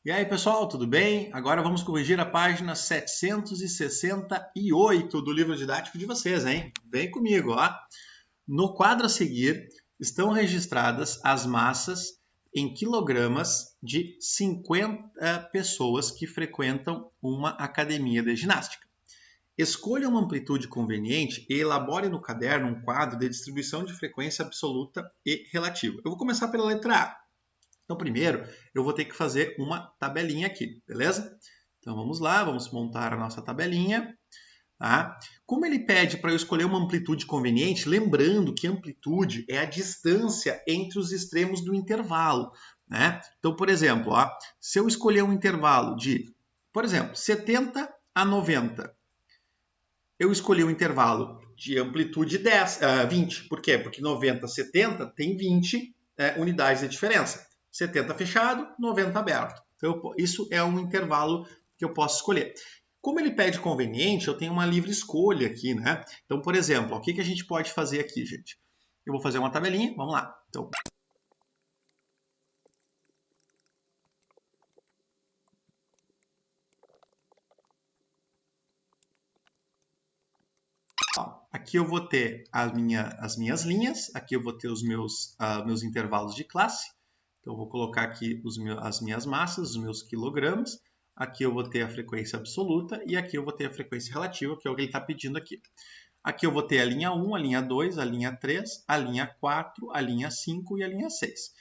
E aí, pessoal, tudo bem? Agora vamos corrigir a página 768 do livro didático de vocês, hein? Vem comigo, ó. No quadro a seguir estão registradas as massas em quilogramas de 50 pessoas que frequentam uma academia de ginástica. Escolha uma amplitude conveniente e elabore no caderno um quadro de distribuição de frequência absoluta e relativa. Eu vou começar pela letra A. Então, primeiro, eu vou ter que fazer uma tabelinha aqui, beleza? Então, vamos lá, vamos montar a nossa tabelinha. Tá? Como ele pede para eu escolher uma amplitude conveniente, lembrando que amplitude é a distância entre os extremos do intervalo. Né? Então, por exemplo, ó, se eu escolher um intervalo de, por exemplo, 70 a 90, eu escolhi um intervalo de amplitude 20. Por quê? Porque 90 a 70 tem 20 unidades de diferença. 70 fechado, 90 aberto. Então, isso é um intervalo que eu posso escolher. Como ele pede conveniente, eu tenho uma livre escolha aqui, né? Então, por exemplo, o que a gente pode fazer aqui, gente? Eu vou fazer uma tabelinha, vamos lá. Então, aqui eu vou ter as minhas linhas, aqui eu vou ter os meus intervalos de classe. Então, eu vou colocar aqui as minhas massas, os meus quilogramas. Aqui eu vou ter a frequência absoluta e aqui eu vou ter a frequência relativa, que é o que ele está pedindo aqui. Aqui eu vou ter a linha 1, a linha 2, a linha 3, a linha 4, a linha 5 e a linha 6.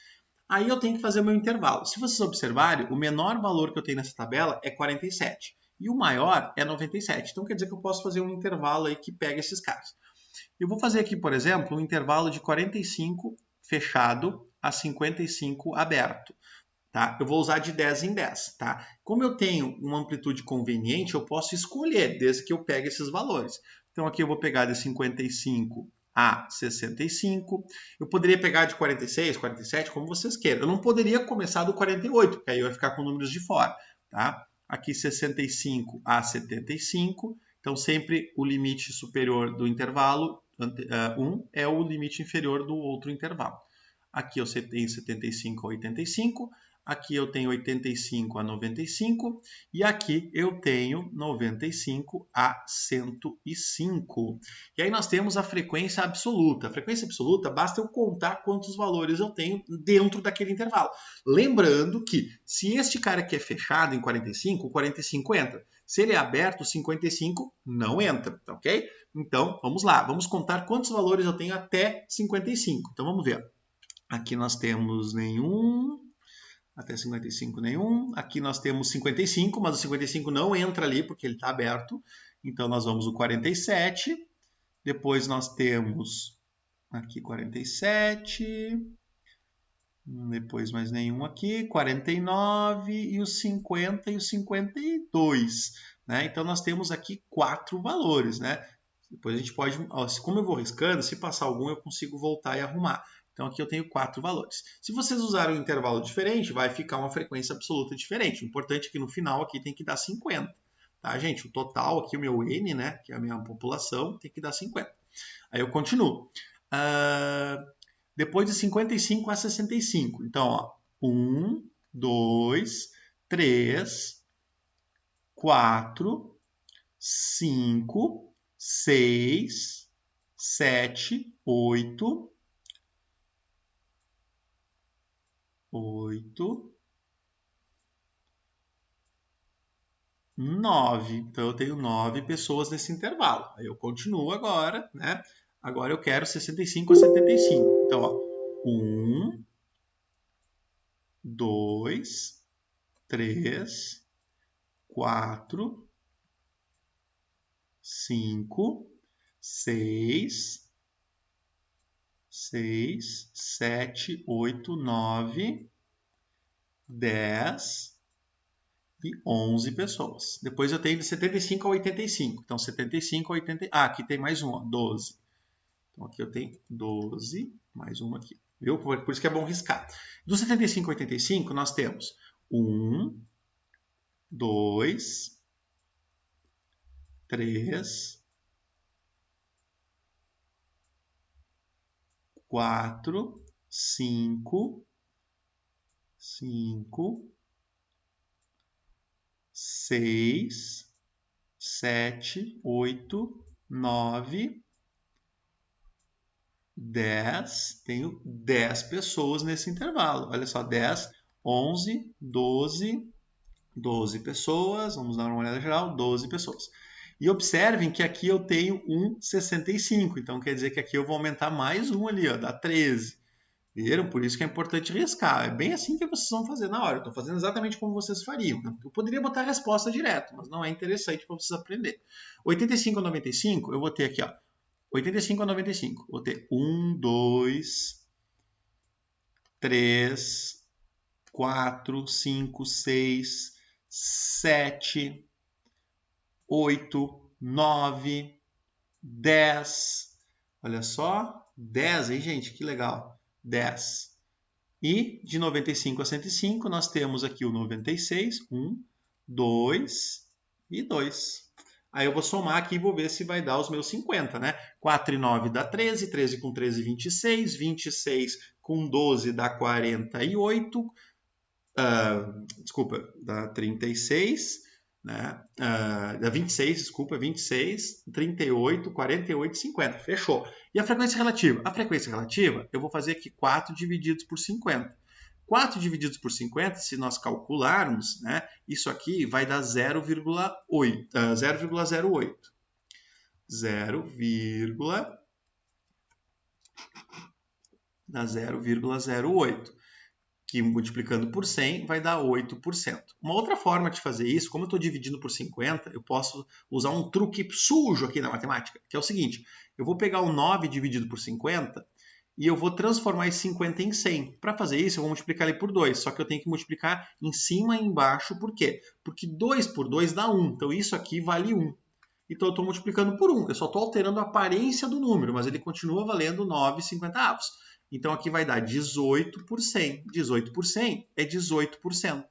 Aí eu tenho que fazer o meu intervalo. Se vocês observarem, o menor valor que eu tenho nessa tabela é 47 e o maior é 97. Então quer dizer que eu posso fazer um intervalo aí que pega esses caras. Eu vou fazer aqui, por exemplo, um intervalo de 45 fechado a 55 aberto. Tá? Eu vou usar de 10 em 10. Tá? Como eu tenho uma amplitude conveniente, eu posso escolher, desde que eu pegue esses valores. Então aqui eu vou pegar de 55 a 65. Eu poderia pegar de 46, 47, como vocês queiram. Eu não poderia começar do 48, porque aí eu ia ficar com números de fora. Tá? Aqui 65 a 75. Então sempre o limite superior do intervalo 1 é o limite inferior do outro intervalo. Aqui eu tenho 75 a 85. Aqui eu tenho 85 a 95 e aqui eu tenho 95 a 105. E aí nós temos a frequência absoluta. A frequência absoluta basta eu contar quantos valores eu tenho dentro daquele intervalo. Lembrando que se este cara aqui é fechado em 45, o 45 entra. Se ele é aberto, o 55 não entra, ok? Então, vamos lá. Vamos contar quantos valores eu tenho até 55. Então, vamos ver. Aqui nós temos nenhum, até 55 nenhum. Aqui nós temos 55, mas o 55 não entra ali porque ele está aberto. Então nós vamos o 47. Depois nós temos aqui 47. Depois mais nenhum aqui. 49 e os 50 e os 52. Né? Então nós temos aqui 4 valores. Né? Depois a gente pode, como eu vou riscando, se passar algum eu consigo voltar e arrumar. Então aqui eu tenho 4 valores. Se vocês usarem um intervalo diferente, vai ficar uma frequência absoluta diferente. O importante é que no final aqui tem que dar 50. Tá, gente? O total aqui, o meu N, né, que é a minha população, tem que dar 50. Aí eu continuo. Depois de 55 a 65. Então, ó, 1, 2, 3, 4, 5, 6, 7, 8, 9. Então eu tenho 9 pessoas nesse intervalo. Aí eu continuo agora, né? Agora eu quero 65 a 75. Então, ó, 1, 2, 3, 4, 5, 6, 7, 8, 9, 10 e 11 pessoas. Depois eu tenho de 75 a 85. Então, 75 a 80. Ah, aqui tem mais um, ó, 12. Então, aqui eu tenho 12, mais uma aqui. Viu? Por isso que é bom riscar. Do 75 a 85, nós temos 1, 2, 3, 4, 5, 6, 7, 8, 9, 10. Tenho 10 pessoas nesse intervalo. Olha só, 10, 11, 12 pessoas. Vamos dar uma olhada geral, 12 pessoas. E observem que aqui eu tenho um 65. Então, quer dizer que aqui eu vou aumentar mais um ali, ó, dá 13. Viram? Por isso que é importante riscar. É bem assim que vocês vão fazer na hora. Eu estou fazendo exatamente como vocês fariam. Eu poderia botar a resposta direto, mas não é interessante para vocês aprenderem. 85 a 95, eu vou ter aqui, ó. 85 a 95. Vou ter 1, 2, 3, 4, 5, 6, 7, 8, 9, 10. Olha só. 10, hein, gente? Que legal. 10. E de 95 a 105, nós temos aqui o 96, 1, 2 e 2. Aí eu vou somar aqui e vou ver se vai dar os meus 50, né? 4 e 9 dá 13, 13 com 13, 26, 26 com 12 dá 48, desculpa, dá 36, né? Dá 26, desculpa, 26, 38, 48, 50. Fechou. E a frequência relativa? A frequência relativa, eu vou fazer aqui 4 divididos por 50. 4 divididos por 50, se nós calcularmos, né, isso aqui vai dar 0,08. 0,08. 0,08. Que multiplicando por 100 vai dar 8%. Uma outra forma de fazer isso, como eu estou dividindo por 50, eu posso usar um truque sujo aqui na matemática, que é o seguinte, eu vou pegar o 9 dividido por 50 e eu vou transformar esse 50 em 100. Para fazer isso, eu vou multiplicar ele por 2, só que eu tenho que multiplicar em cima e embaixo, por quê? Porque 2 por 2 dá 1, então isso aqui vale 1. Então eu estou multiplicando por 1, eu só estou alterando a aparência do número, mas ele continua valendo 9,50. Então, aqui vai dar 18 por 100. 18 por 100 é 18%.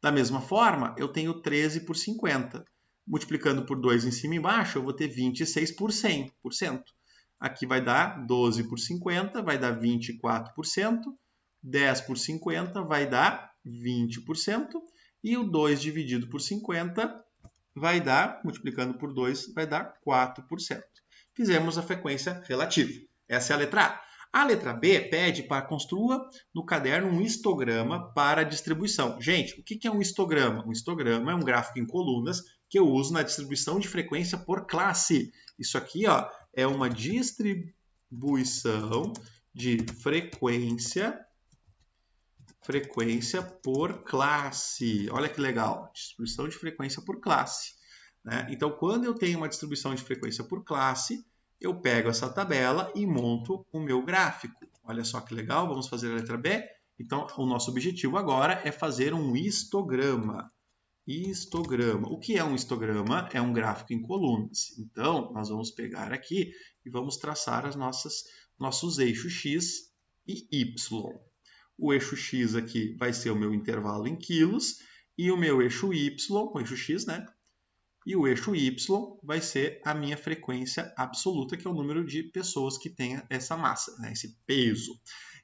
Da mesma forma, eu tenho 13 por 50. Multiplicando por 2 em cima e embaixo, eu vou ter 26 por 100%. Aqui vai dar 12 por 50, vai dar 24%. 10 por 50 vai dar 20%. E o 2 dividido por 50 vai dar, multiplicando por 2, vai dar 4%. Fizemos a frequência relativa. Essa é a letra A. A letra B pede para construa no caderno um histograma para distribuição. Gente, o que é um histograma? Um histograma é um gráfico em colunas que eu uso na distribuição de frequência por classe. Isso aqui, ó, é uma distribuição de frequência por classe. Olha que legal, distribuição de frequência por classe, né? Então, quando eu tenho uma distribuição de frequência por classe, eu pego essa tabela e monto o meu gráfico. Olha só que legal, vamos fazer a letra B. Então, o nosso objetivo agora é fazer um histograma. Histograma. O que é um histograma? É um gráfico em colunas. Então, nós vamos pegar aqui e vamos traçar nossos eixos X e Y. O eixo X aqui vai ser o meu intervalo em quilos e o meu eixo Y, o eixo X, né? E o eixo Y vai ser a minha frequência absoluta, que é o número de pessoas que tem essa massa, né? Esse peso.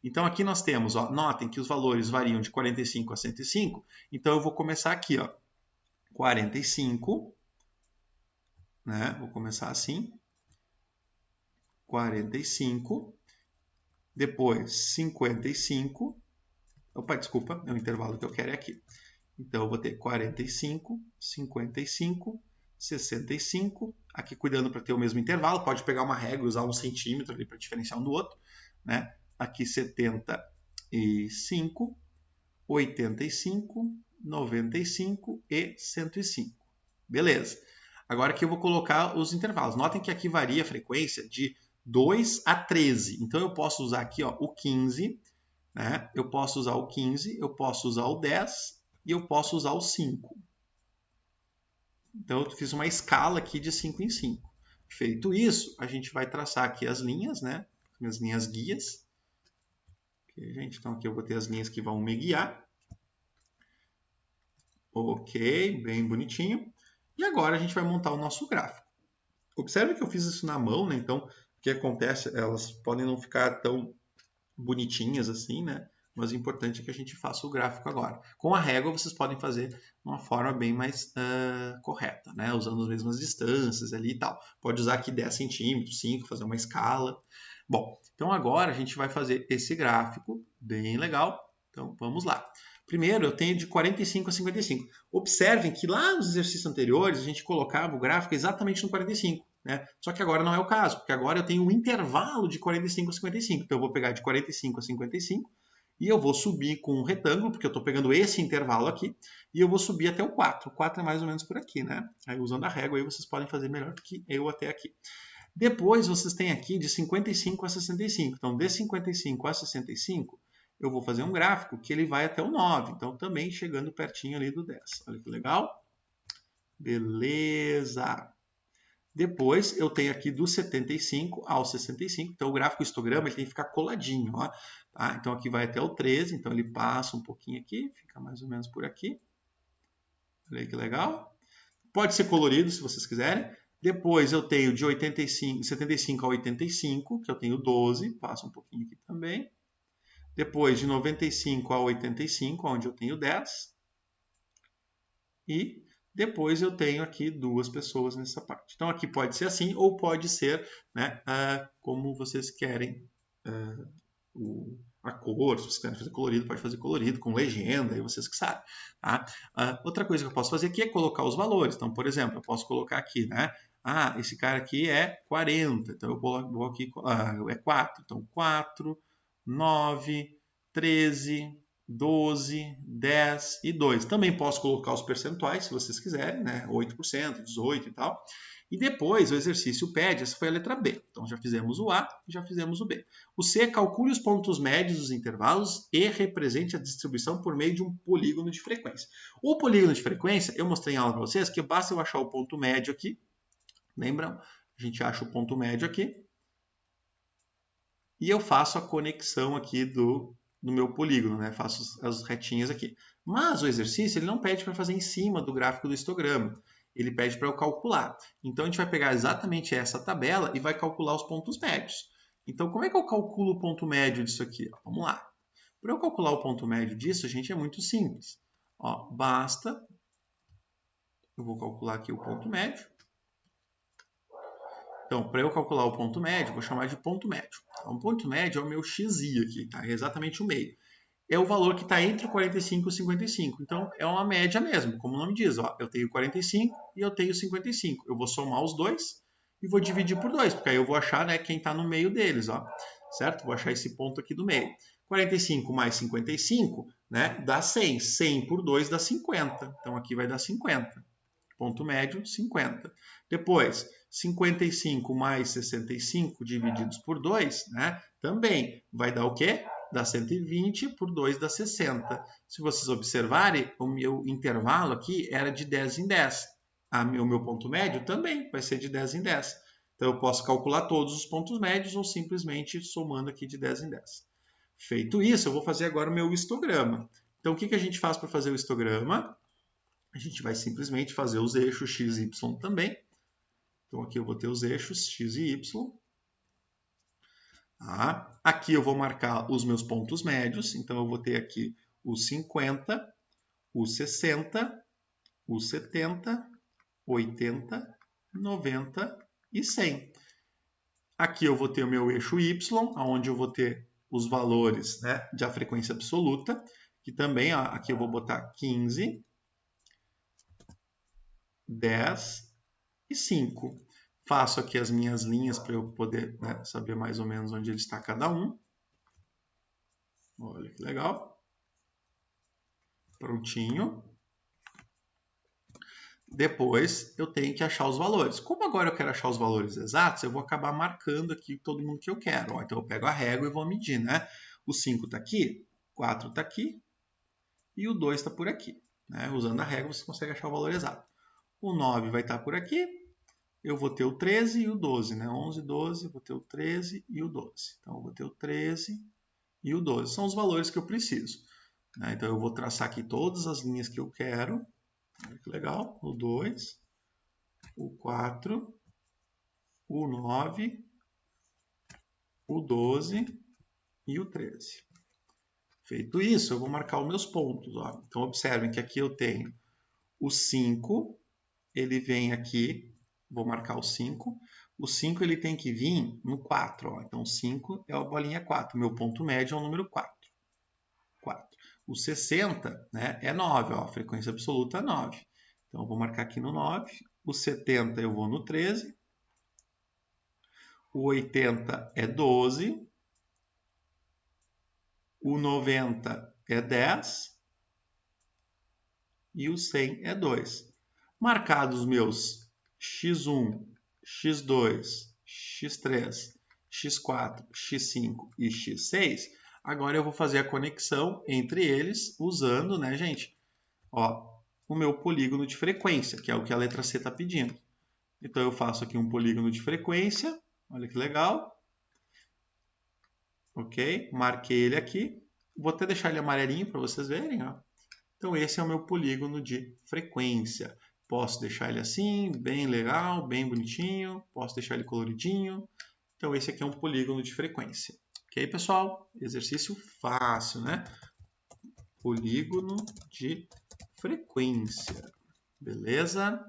Então, aqui nós temos, ó, notem que os valores variam de 45 a 105. Então, eu vou começar aqui, ó, 45, né? Vou começar assim, 45, depois 55, opa, desculpa, é o intervalo que eu quero é aqui. Então, eu vou ter 45, 55, 65, aqui cuidando para ter o mesmo intervalo, pode pegar uma régua e usar 1 centímetro ali para diferenciar um do outro, né? Aqui 75, 85, 95 e 105. Beleza. Agora aqui eu vou colocar os intervalos. Notem que aqui varia a frequência de 2 a 13. Então, eu posso usar aqui, ó, o 15, né? Eu posso usar o 15, eu posso usar o 10 e eu posso usar o 5. Então, eu fiz uma escala aqui de 5 em 5. Feito isso, a gente vai traçar aqui as linhas, né? As linhas guias. Ok, gente? Então, aqui eu vou ter as linhas que vão me guiar. Ok, bem bonitinho. E agora a gente vai montar o nosso gráfico. Observe que eu fiz isso na mão, né? Então, o que acontece? Elas podem não ficar tão bonitinhas assim, né? mas o importante é que a gente faça o gráfico agora. Com a régua, vocês podem fazer de uma forma bem mais correta, né? Usando as mesmas distâncias ali e tal. Pode usar aqui 10 centímetros, 5, fazer uma escala. Bom, então agora a gente vai fazer esse gráfico bem legal. Então, vamos lá. Primeiro, eu tenho de 45 a 55. Observem que lá nos exercícios anteriores, a gente colocava o gráfico exatamente no 45. Né? Só que agora não é o caso, porque agora eu tenho um intervalo de 45 a 55. Então, eu vou pegar de 45 a 55 e eu vou subir com um retângulo, porque eu estou pegando esse intervalo aqui, e eu vou subir até o 4. O 4 é mais ou menos por aqui, né? Aí, usando a régua, aí vocês podem fazer melhor do que eu até aqui. Depois, vocês têm aqui de 55 a 65. Então, de 55 a 65, eu vou fazer um gráfico que ele vai até o 9. Então, também chegando pertinho ali do 10. Olha que legal. Beleza. Depois, eu tenho aqui do 75 ao 65. Então, o gráfico histograma ele tem que ficar coladinho. Ó. Tá? Então, aqui vai até o 13. Então, ele passa um pouquinho aqui. Fica mais ou menos por aqui. Olha aí que legal. Pode ser colorido, se vocês quiserem. Depois, eu tenho de 75 a 85, que eu tenho 12. Passa um pouquinho aqui também. Depois, de 95 a 85, onde eu tenho 10. E depois eu tenho aqui duas pessoas nessa parte. Então, aqui pode ser assim, ou pode ser né, como vocês querem a cor. Se vocês querem fazer colorido, pode fazer colorido, com legenda, aí vocês que sabem. Tá? Outra coisa que eu posso fazer aqui é colocar os valores. Então, por exemplo, eu posso colocar aqui, né? Esse cara aqui é 40, então eu vou aqui, é 4. Então, 4, 9, 13, 12, 10 e 2. Também posso colocar os percentuais, se vocês quiserem, né? 8%, 18% e tal. E depois o exercício pede, essa foi a letra B. Então já fizemos o A e já fizemos o B. O C, calcule os pontos médios dos intervalos e represente a distribuição por meio de um polígono de frequência. O polígono de frequência, eu mostrei em aula para vocês que basta eu achar o ponto médio aqui. Lembram? A gente acha o ponto médio aqui. E eu faço a conexão aqui do meu polígono, né? Faço as retinhas aqui. Mas o exercício ele não pede para fazer em cima do gráfico do histograma. Ele pede para eu calcular. Então, a gente vai pegar exatamente essa tabela e vai calcular os pontos médios. Então, como é que eu calculo o ponto médio disso aqui? Vamos lá. Para eu calcular o ponto médio disso, gente, é muito simples. Basta... Eu vou calcular aqui o ponto médio. Então, para eu calcular o ponto médio, vou chamar de ponto médio. Então, o ponto médio é o meu xi aqui, tá? É exatamente o meio. É o valor que está entre o 45 e o 55. Então, é uma média mesmo, como o nome diz. Eu tenho 45 e eu tenho 55. Eu vou somar os dois e vou dividir por 2, porque aí eu vou achar né, quem está no meio deles. Certo? Vou achar esse ponto aqui do meio. 45 mais 55 né, dá 100. 100 por 2 dá 50. Então, aqui vai dar 50. Ponto médio, 50. Depois, 55 mais 65 divididos por 2, né? Também vai dar o quê? Dá 120, por 2 dá 60. Se vocês observarem, o meu intervalo aqui era de 10 em 10. O meu ponto médio também vai ser de 10 em 10. Então, eu posso calcular todos os pontos médios ou simplesmente somando aqui de 10 em 10. Feito isso, eu vou fazer agora o meu histograma. Então, o que a gente faz para fazer o histograma? A gente vai simplesmente fazer os eixos x e y também. Então, aqui eu vou ter os eixos x e y. Aqui eu vou marcar os meus pontos médios. Então, eu vou ter aqui os 50, os 60, os 70, 80, 90 e 100. Aqui eu vou ter o meu eixo y, onde eu vou ter os valores né, de a frequência absoluta, que também, aqui eu vou botar 15, 10 e 5. Faço aqui as minhas linhas para eu poder né, saber mais ou menos onde ele está cada um. Olha que legal. Prontinho. Depois eu tenho que achar os valores. Como agora eu quero achar os valores exatos, eu vou acabar marcando aqui todo mundo que eu quero. Então eu pego a régua e vou medir, né? O 5 está aqui, o 4 está aqui e o 2 está por aqui. Né? Usando a régua você consegue achar o valor exato. O 9 vai estar por aqui. Eu vou ter o 13 e o 12, né? 11, 12, vou ter o 13 e o 12. Então, eu vou ter o 13 e o 12. São os valores que eu preciso. Né? Então, eu vou traçar aqui todas as linhas que eu quero. Olha que legal. O 2, o 4, o 9, o 12 e o 13. Feito isso, eu vou marcar os meus pontos. Ó. Então, observem que aqui eu tenho o 5, ele vem aqui, vou marcar o 5. O 5 ele tem que vir no 4. Ó. Então, 5 é a bolinha 4. Meu ponto médio é o número 4. 4. O 60, né, é 9. Ó. A frequência absoluta é 9. Então, eu vou marcar aqui no 9. O 70 eu vou no 13. O 80 é 12. O 90 é 10. E o 100 é 2. Marcados meus x1, x2, x3, x4, x5 e x6, agora eu vou fazer a conexão entre eles usando, né, gente, ó, o meu polígono de frequência, que é o que a letra C está pedindo. Então, eu faço aqui um polígono de frequência, olha que legal. Ok? Marquei ele aqui. Vou até deixar ele amarelinho para vocês verem, ó. Então, esse é o meu polígono de frequência. Posso deixar ele assim, bem legal, bem bonitinho. Posso deixar ele coloridinho. Então, esse aqui é um polígono de frequência. Ok, pessoal? Exercício fácil, né? Polígono de frequência. Beleza?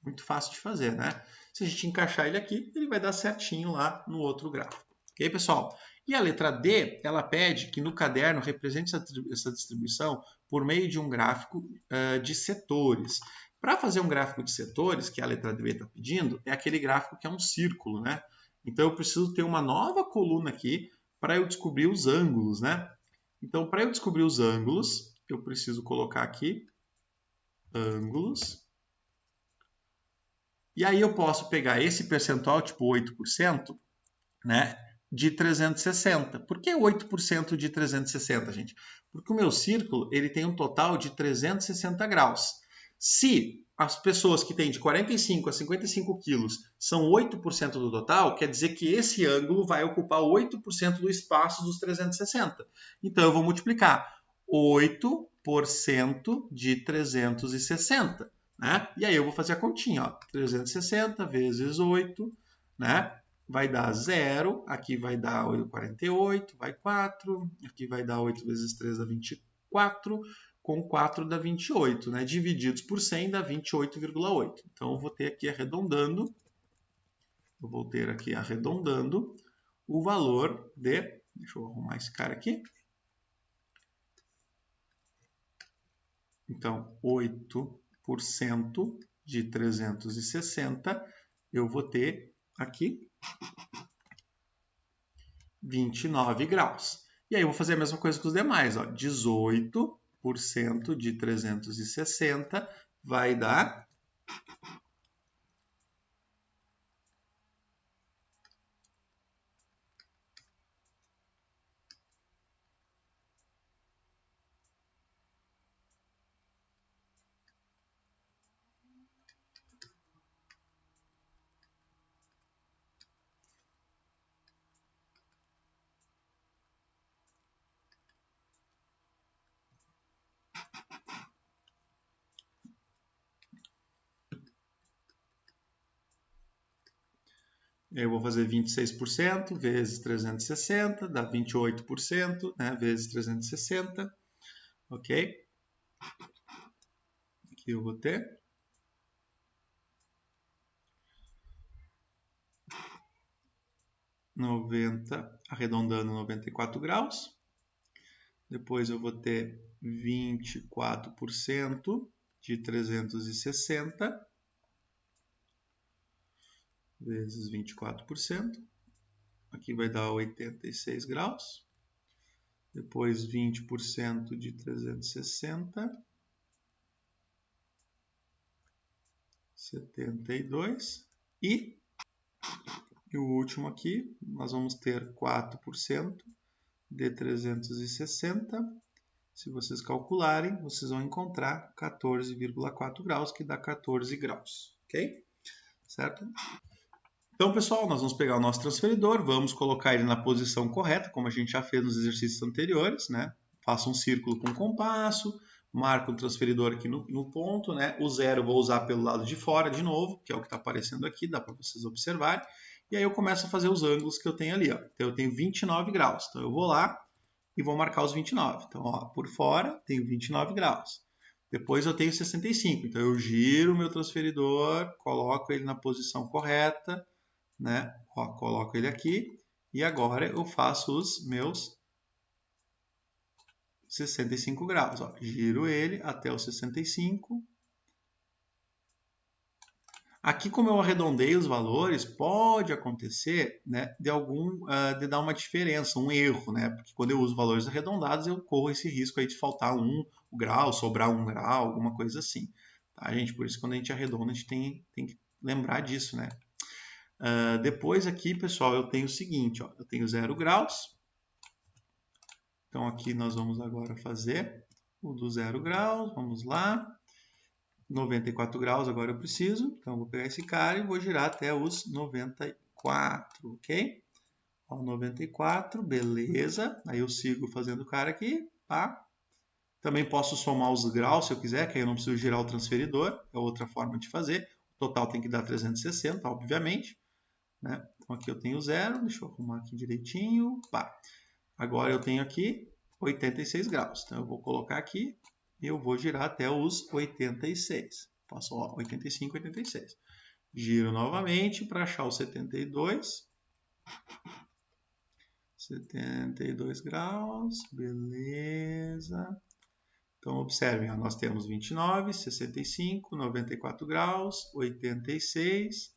Muito fácil de fazer, né? Se a gente encaixar ele aqui, ele vai dar certinho lá no outro gráfico. Ok, pessoal? E a letra D, ela pede que no caderno represente essa distribuição por meio de um gráfico de setores. Para fazer um gráfico de setores, que a letra D está pedindo, é aquele gráfico que é um círculo, né? Então, eu preciso ter uma nova coluna aqui para eu descobrir os ângulos, né? Então, para eu descobrir os ângulos, eu preciso colocar aqui ângulos. E aí eu posso pegar esse percentual, tipo 8%, né, de 360. Por que 8% de 360, gente? Porque o meu círculo ele tem um total de 360 graus. Se as pessoas que têm de 45 a 55 quilos são 8% do total, quer dizer que esse ângulo vai ocupar 8% do espaço dos 360. Então, eu vou multiplicar 8% de 360. Né? E aí eu vou fazer a continha, ó. 360 vezes 8, né? Vai dar 0, aqui vai dar 48, vai 4, aqui vai dar 8 vezes 3 dá 24, com 4 dá 28, né? Divididos por 100 dá 28,8. Então, eu vou ter aqui arredondando, o valor de, deixa eu arrumar esse cara aqui. Então, 8% de 360, eu vou ter aqui 29 graus. E aí eu vou fazer a mesma coisa com os demais. Ó. 18% de 360 vai dar 26% vezes 360, dá 28%, né, vezes 360, ok? Aqui eu vou ter 90, arredondando 94 graus. Depois eu vou ter 24% de 360 vezes 24%. Aqui vai dar 86 graus. Depois 20% de 360, 72. E o último aqui, nós vamos ter 4% de 360. Se vocês calcularem, vocês vão encontrar 14,4 graus, que dá 14 graus, ok? Certo? Então, pessoal, nós vamos pegar o nosso transferidor, vamos colocar ele na posição correta, como a gente já fez nos exercícios anteriores, né? Faça um círculo com compasso, marca o transferidor aqui no ponto, né? O 0 eu vou usar pelo lado de fora de novo, que é o que está aparecendo aqui, dá para vocês observarem. E aí eu começo a fazer os ângulos que eu tenho ali, ó. Então, eu tenho 29 graus. Então, eu vou lá e vou marcar os 29. Então, ó, por fora, tenho 29 graus. Depois eu tenho 65. Então, eu giro o meu transferidor, coloco ele na posição correta, né? Ó, coloco ele aqui. E agora eu faço os meus 65 graus. Ó. Giro ele até os 65. Aqui, como eu arredondei os valores, pode acontecer, né, de dar uma diferença, um erro, né? Porque quando eu uso valores arredondados, eu corro esse risco aí de faltar 1 grau, sobrar 1 grau, alguma coisa assim. Tá, gente? Por isso, quando a gente arredonda, a gente tem que lembrar disso, né? Depois aqui, pessoal, eu tenho o seguinte, ó, eu tenho 0 graus. Então, aqui nós vamos agora fazer o do 0 graus, vamos lá. 94 graus agora eu preciso, então eu vou pegar esse cara e vou girar até os 94, ok? Ó, 94, beleza. Aí eu sigo fazendo o cara aqui, tá? Também posso somar os graus se eu quiser, que aí eu não preciso girar o transferidor, é outra forma de fazer. O total tem que dar 360, obviamente. Né? Então aqui eu tenho 0, deixa eu arrumar aqui direitinho. Pá. Agora eu tenho aqui 86 graus, então eu vou colocar aqui e eu vou girar até os 86. Faço 85, 86. Giro novamente para achar os 72. 72 graus, beleza. Então, observem, ó, nós temos 29, 65, 94 graus, 86,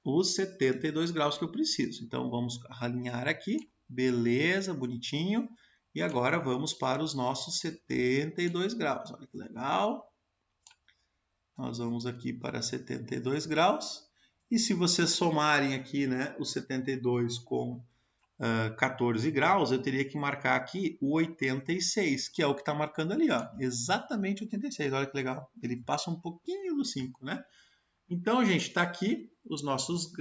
os 72 graus que eu preciso. Então, vamos alinhar aqui, beleza, bonitinho. E agora vamos para os nossos 72 graus. Olha que legal. Nós vamos aqui para 72 graus. E se vocês somarem aqui, né, os 72 com 14 graus, eu teria que marcar aqui o 86, que é o que está marcando ali, ó. Exatamente 86. Olha que legal. Ele passa um pouquinho do 5, né? Então, gente, está aqui os nossos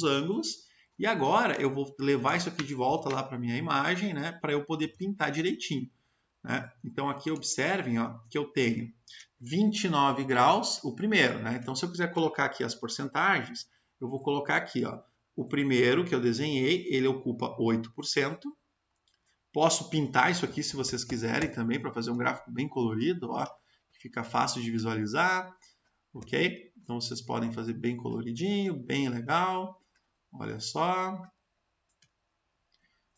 ângulos. E agora eu vou levar isso aqui de volta lá para a minha imagem, né, para eu poder pintar direitinho. Né? Então, aqui observem, ó, que eu tenho 29 graus, o primeiro. Né? Então, se eu quiser colocar aqui as porcentagens, eu vou colocar aqui. Ó, o primeiro que eu desenhei, ele ocupa 8%. Posso pintar isso aqui se vocês quiserem também, para fazer um gráfico bem colorido, ó, que fica fácil de visualizar. Ok? Então, vocês podem fazer bem coloridinho, bem legal. Olha só.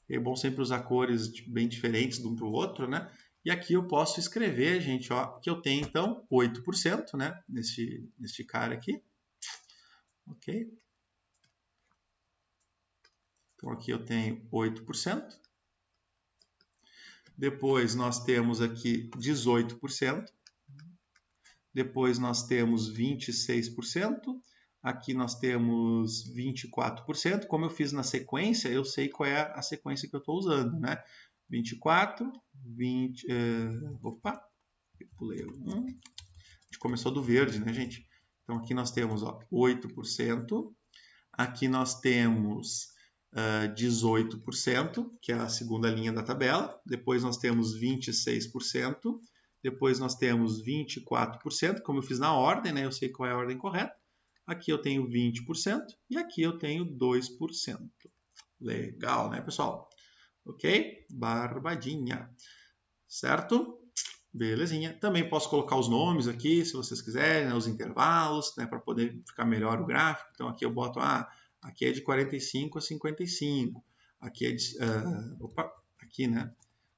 É bom sempre usar cores bem diferentes de um para o outro, né? E aqui eu posso escrever, gente, ó, que eu tenho, então, 8%, né? Neste cara aqui. Ok? Então, aqui eu tenho 8%. Depois, nós temos aqui 18%. Depois, nós temos 26%. Aqui nós temos 24%. Como eu fiz na sequência, eu sei qual é a sequência que eu estou usando, né? 24, 20... opa, eu pulei um. A gente começou do verde, né, gente? Então, aqui nós temos, ó, 8%. Aqui nós temos 18%, que é a segunda linha da tabela. Depois nós temos 26%. Depois nós temos 24%. Como eu fiz na ordem, né? Eu sei qual é a ordem correta. Aqui eu tenho 20% e aqui eu tenho 2%. Legal, né, pessoal? Ok? Barbadinha. Certo? Belezinha. Também posso colocar os nomes aqui, se vocês quiserem, né, os intervalos, né, para poder ficar melhor o gráfico. Então, aqui eu boto, aqui é de 45 a 55. Aqui é de, aqui, né,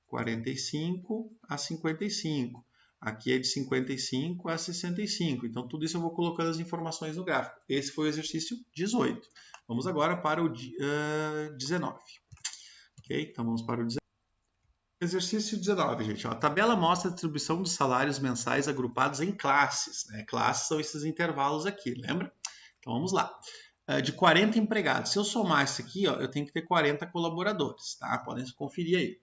45 a 55. Aqui é de 55 a 65. Então, tudo isso eu vou colocando as informações no gráfico. Esse foi o exercício 18. Vamos agora para o 19. Ok? Então, vamos para o 19. Exercício 19, gente. Ó, a tabela mostra a distribuição dos salários mensais agrupados em classes. Né? Classes são esses intervalos aqui, lembra? Então, vamos lá. De 40 empregados. Se eu somar isso aqui, ó, eu tenho que ter 40 colaboradores. Tá? Podem conferir aí.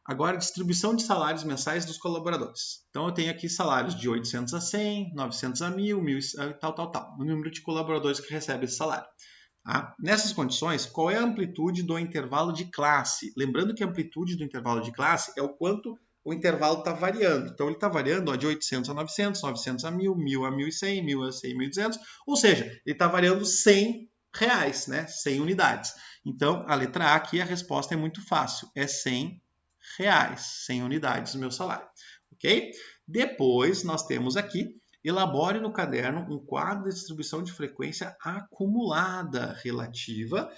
Agora, distribuição de salários mensais dos colaboradores. Então, eu tenho aqui salários de 800 a 100, 900 a 1000, 1000 tal. O número de colaboradores que recebe esse salário. Tá? Nessas condições, qual é a amplitude do intervalo de classe? Lembrando que a amplitude do intervalo de classe é o quanto o intervalo está variando. Então, ele está variando, ó, de 800 a 900, 900 a 1000, 1000 a 1100, 1000 a 100, 1200. Ou seja, ele está variando 100 reais, né? 100 unidades. Então, a letra A aqui, a resposta é muito fácil, é R$100, 100 unidades do meu salário, ok? Depois, nós temos aqui, elabore no caderno um quadro de distribuição de frequência acumulada relativa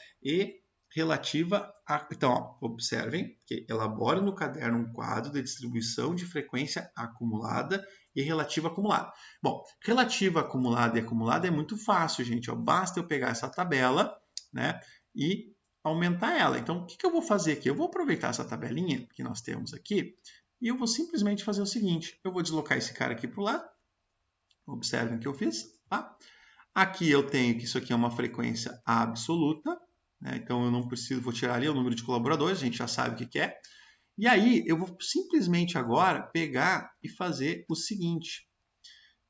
a... Então, ó, observem que elabore no caderno um quadro de distribuição de frequência acumulada e relativa acumulada. Bom, relativa acumulada e acumulada é muito fácil, gente. Ó, basta eu pegar essa tabela, né, e aumentar ela. Então, o que eu vou fazer aqui? Eu vou aproveitar essa tabelinha que nós temos aqui e eu vou simplesmente fazer o seguinte. Eu vou deslocar esse cara aqui para o lado. Observem o que eu fiz. Tá? Aqui eu tenho que isso aqui é uma frequência absoluta. Né? Então, eu não preciso, vou tirar ali o número de colaboradores, a gente já sabe o que é. E aí, eu vou simplesmente agora pegar e fazer o seguinte.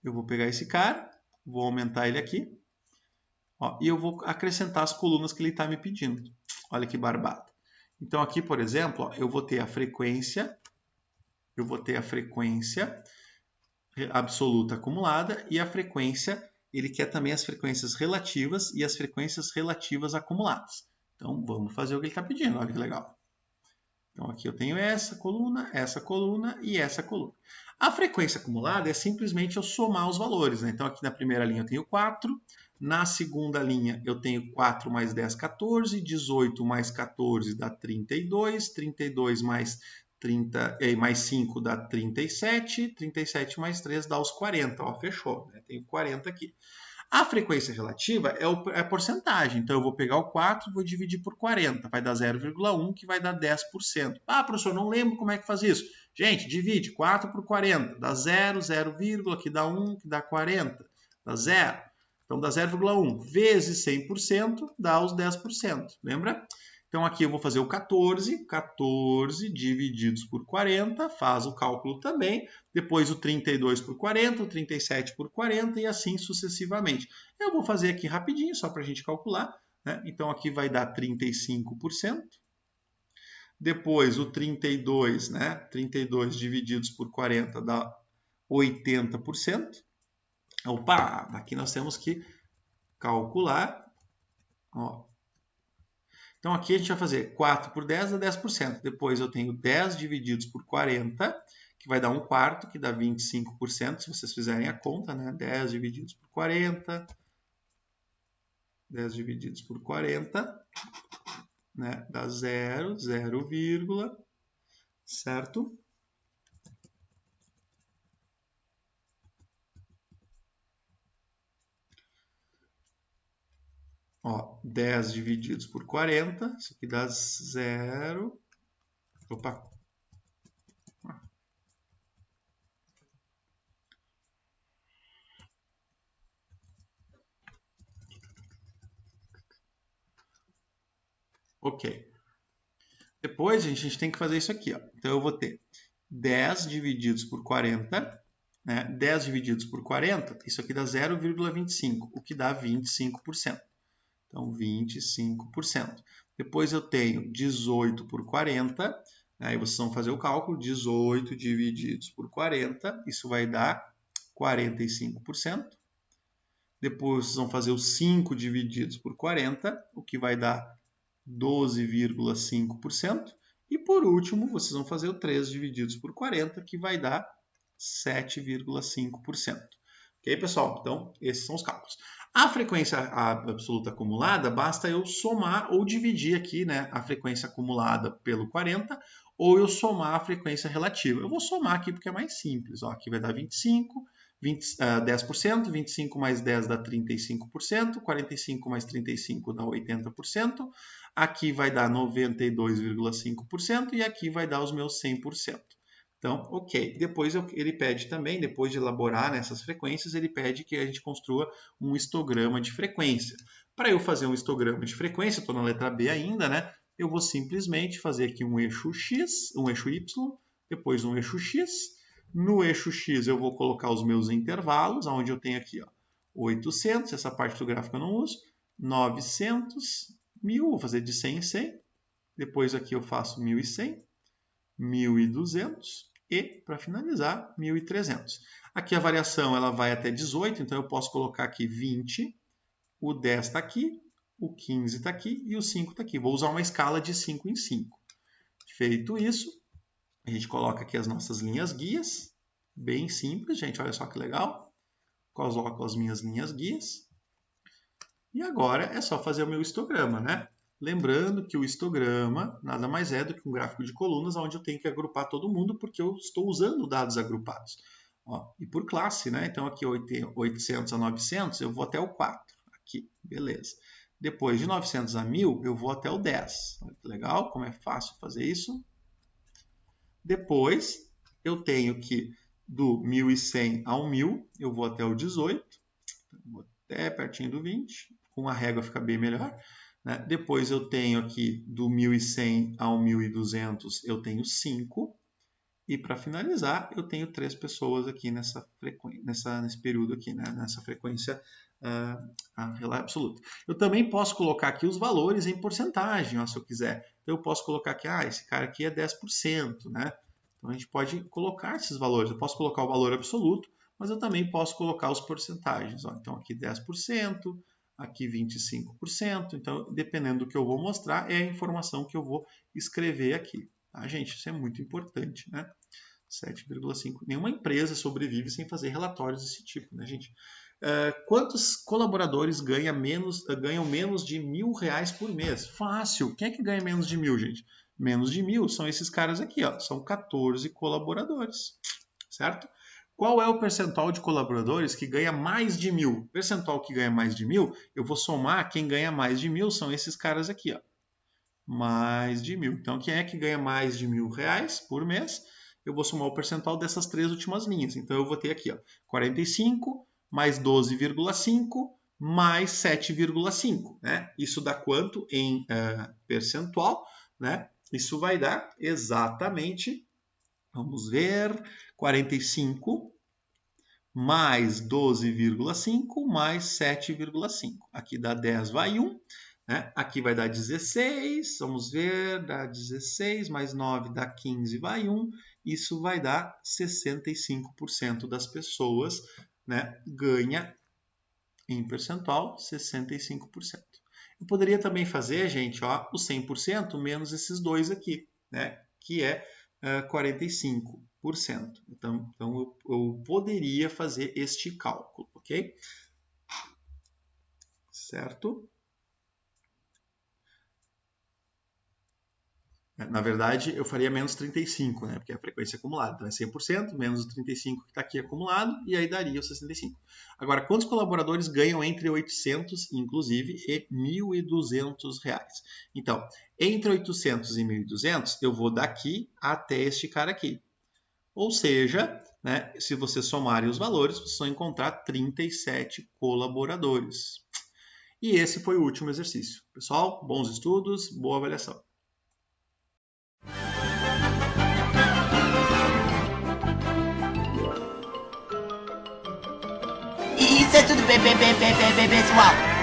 Eu vou pegar esse cara, vou aumentar ele aqui. Ó, e eu vou acrescentar as colunas que ele está me pedindo. Olha que barbado. Então, aqui, por exemplo, ó, eu vou ter a frequência absoluta acumulada e a frequência, ele quer também as frequências relativas e as frequências relativas acumuladas. Então, vamos fazer o que ele está pedindo. Olha que legal. Então, aqui eu tenho essa coluna e essa coluna. A frequência acumulada é simplesmente eu somar os valores. Né? Então, aqui na primeira linha eu tenho 4. Na segunda linha eu tenho 4 mais 10, 14. 18 mais 14 dá 32. 32 mais 5 dá 37. 37 mais 3 dá os 40. Ó, fechou. Né? Tenho 40 aqui. A frequência relativa é a porcentagem. Então, eu vou pegar o 4 e vou dividir por 40. Vai dar 0,1, que vai dar 10%. Ah, professor, não lembro como é que faz isso. Gente, divide 4 por 40. Dá 0, 0, que dá 1, que dá 40. Dá 0. Então, dá 0,1 vezes 100% dá os 10%. Lembra? Então, aqui eu vou fazer o 14. 14 divididos por 40, faz o cálculo também. Depois o 32 por 40, o 37 por 40 e assim sucessivamente. Eu vou fazer aqui rapidinho, só para a gente calcular. Né? Então, aqui vai dar 35%. Depois o 32, né? 32 divididos por 40 dá 80%. Opa, aqui nós temos que calcular. Ó. Então, aqui a gente vai fazer 4 por 10 dá 10%. Depois eu tenho 10 divididos por 40, que vai dar 1/4, que dá 25%, se vocês fizerem a conta, né? 10 divididos por 40, 10 divididos por 40, né? Dá 0, 0, certo? Ó, 10 divididos por 40, isso aqui dá 0. Opa! Ok. Depois, a gente tem que fazer isso aqui. Ó. Então, eu vou ter 10 divididos por 40. Né? 10 divididos por 40, isso aqui dá 0,25, o que dá 25%. Então, 25%. Depois eu tenho 18 por 40. Aí vocês vão fazer o cálculo. 18 divididos por 40, isso vai dar 45%. Depois vocês vão fazer os 5 divididos por 40, o que vai dar 12,5%. E por último, vocês vão fazer o 3 divididos por 40, que vai dar 7,5%. Ok, pessoal? Então, esses são os cálculos. A frequência absoluta acumulada, basta eu somar ou dividir aqui, né, a frequência acumulada pelo 40, ou eu somar a frequência relativa. Eu vou somar aqui porque é mais simples. Ó, aqui vai dar 25, 10%, 25 mais 10 dá 35%, 45 mais 35 dá 80%, aqui vai dar 92,5% e aqui vai dar os meus 100%. Então, ok. Depois ele pede também, depois de elaborar nessas frequências, ele pede que a gente construa um histograma de frequência. Para eu fazer um histograma de frequência, estou na letra B ainda, né? Eu vou simplesmente fazer aqui um eixo X, um eixo Y, depois um eixo X. No eixo X eu vou colocar os meus intervalos, onde eu tenho aqui ó, 800, essa parte do gráfico eu não uso, 900, 1000, vou fazer de 100 em 100. Depois aqui eu faço 1100. 1.200 e, para finalizar, 1.300. Aqui a variação ela vai até 18, então eu posso colocar aqui 20, o 10 está aqui, o 15 está aqui e o 5 está aqui. Vou usar uma escala de 5 em 5. Feito isso, a gente coloca aqui as nossas linhas guias. Bem simples, gente. Olha só que legal. Coloco as minhas linhas guias. E agora é só fazer o meu histograma, né? Lembrando que o histograma nada mais é do que um gráfico de colunas onde eu tenho que agrupar todo mundo porque eu estou usando dados agrupados. Ó, e por classe, né? Então aqui 800 a 900 eu vou até o 4. Aqui, beleza. Depois de 900 a 1000 eu vou até o 10. Olha que legal, como é fácil fazer isso. Depois eu tenho que do 1100 ao 1000 eu vou até o 18. Vou até pertinho do 20. Com a régua fica bem melhor. Né? Depois eu tenho aqui do 1100 ao 1200 eu tenho 5. E para finalizar, eu tenho 3 pessoas aqui nesse período aqui, né? Nessa frequência absoluta. Eu também posso colocar aqui os valores em porcentagem, ó, se eu quiser. Então eu posso colocar aqui, esse cara aqui é 10%, né? Então a gente pode colocar esses valores. Eu posso colocar o valor absoluto, mas eu também posso colocar os porcentagens. Ó. Então aqui 10%, aqui 25%. Então, dependendo do que eu vou mostrar, é a informação que eu vou escrever aqui. Tá, gente? Isso é muito importante, né? 7,5. Nenhuma empresa sobrevive sem fazer relatórios desse tipo, né, gente? Quantos colaboradores ganham menos de R$1.000 por mês? Fácil. Quem é que ganha menos de 1.000, gente? Menos de 1.000 são esses caras aqui, ó. São 14 colaboradores, certo? Qual é o percentual de colaboradores que ganha mais de 1.000? O percentual que ganha mais de 1.000, eu vou somar quem ganha mais de 1.000, são esses caras aqui, ó. Mais de 1.000. Então, quem é que ganha mais de R$1.000 por mês? Eu vou somar o percentual dessas 3 últimas linhas. Então, eu vou ter aqui, ó, 45 mais 12,5 mais 7,5. Né? Isso dá quanto em percentual? Né? Isso vai dar exatamente, vamos ver, 45 mais 12,5 mais 7,5. Aqui dá 10, vai 1. Né? Aqui vai dar 16, vamos ver, dá 16, mais 9 dá 15, vai 1. Isso vai dar 65% das pessoas, né, ganha em percentual 65%. Eu poderia também fazer, gente, ó, o 100% menos esses dois aqui, né, que é 45%. Então eu poderia fazer este cálculo, ok? Certo? Na verdade, eu faria menos 35, né? Porque é a frequência acumulada. Então, é 100% menos o 35 que está aqui acumulado, e aí daria o 65. Agora, quantos colaboradores ganham entre 800, inclusive, e R$1.200? Então, entre 800 e 1.200, eu vou daqui até este cara aqui. Ou seja, né, se você somarem os valores, vocês vão encontrar 37 colaboradores. E esse foi o último exercício. Pessoal, bons estudos, boa avaliação. Isso é tudo, pessoal.